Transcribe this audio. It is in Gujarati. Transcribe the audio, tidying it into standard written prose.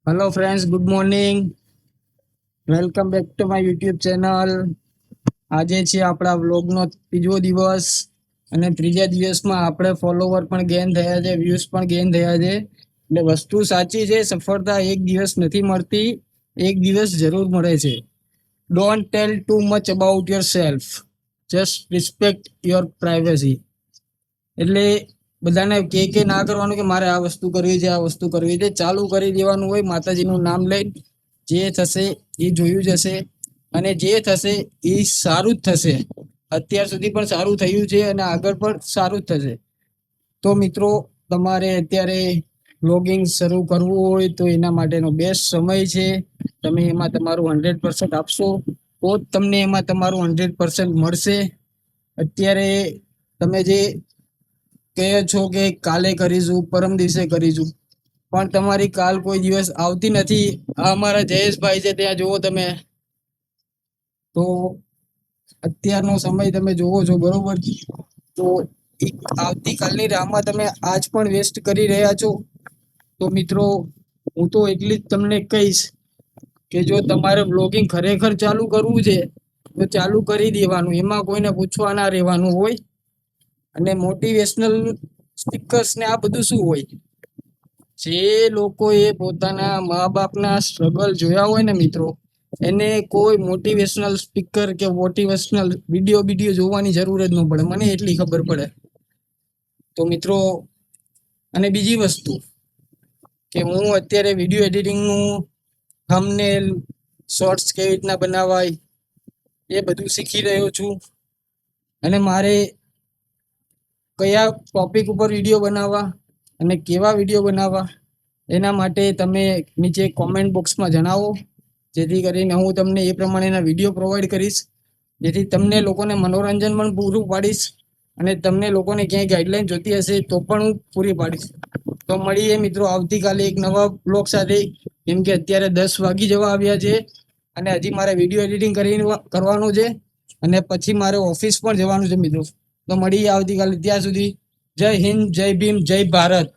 Hello friends, good morning. Welcome back to my YouTube channel. આજે છે આપણા વ્લોગનો ત્રીજો દિવસ અને ત્રીજા દિવસમાં આપણે ફોલોવર પણ ગેઇન થયા છે, વ્યૂઝ પણ ગેઇન થયા છે. એટલે વસ્તુ સાચી છે, સફળતા એક દિવસ નથી મળતી, એક દિવસ જરૂર મળે છે. Don't tell too much about yourself, just respect your privacy. એટલે બધાને કે ના કરવાનું કે મારે આ વસ્તુ કરવી છે, આ વસ્તુ કરવી છે. ચાલુ કરી દેવાનું હોય માતાજીનું નામ લઈને. જે થશે એ જોયું જશે અને જે થશે એ સારું જ થશે. અત્યાર સુધી પણ સારું થયું છે અને આગળ પણ સારું જ થશે. તો મિત્રો, તમારે અત્યારે બ્લોગિંગ શરૂ કરવું હોય તો એના માટેનો બેસ્ટ સમય છે. તમે એમાં તમારું 100% આપશો તો જ તમને એમાં તમારું 100% મળશે. અત્યારે તમે જે કહે છો કે કાલે કરીશું, પરમ દિવસે કરીશું, પણ તમારી કાલ કોઈ દિવસ આવતી નથી. આ અમારા જયેશભાઈ છે, ત્યાં જુઓ તમે. તો અત્યારનો સમય તમે જોવો છો, બરોબર? તો આવતીકાલની રાહમાં તમે આજ પણ વેસ્ટ કરી રહ્યા છો. તો મિત્રો, હું તો એટલી જ તમને કહીશ કે જો તમારે બ્લોગિંગ ખરેખર ચાલુ કરવું છે તો ચાલુ કરી દેવાનું, એમાં કોઈને પૂછવા ના રહેવાનું હોય. અને મોટિવેશનલ સ્પીકર્સ ને આ બધું શું હોય? જે લોકોએ પોતાના મા બાપના સ્ટ્રગલ જોયા હોય ને મિત્રો, એને કોઈ મોટિવેશનલ સ્પીકર કે મોટિવેશનલ વિડીયો જોવાની જરૂર જ ન પડે. મને એટલી ખબર પડે. તો મિત્રો, અને બીજી વસ્તુ કે હું અત્યારે વિડીયો એડિટિંગનું થંબનેલ, શોર્ટ્સ કેવી રીતના બનાવાય એ બધું શીખી રહ્યો છું. અને મારે કયા ટોપિક ઉપર વિડીયો બનાવવા અને કેવા વિડીયો બનાવવા એના માટે તમે નીચે કોમેન્ટ બોક્સમાં જણાવો, જેથી કરીને હું તમને એ પ્રમાણેના વિડીયો પ્રોવાઈડ કરીશ. જેથી તમને લોકોને મનોરંજન પણ પૂરું પાડીશ અને તમને લોકોને ક્યાંય ગાઈડલાઈન જોતી હશે તો પણ હું પૂરી પાડીશ. તો મળીએ મિત્રો આવતીકાલે એક નવા બ્લોગ સાથે. કેમ કે અત્યારે 10 વાગી જવા આવ્યા છે અને હજી મારે વિડીયો એડિટિંગ કરવાનું છે અને પછી મારે ઓફિસ પણ જવાનું છે મિત્રો. તો મળીએ આવતીકાલે. ત્યાં સુધી જય હિન્દ, જય ભીમ, જય ભારત.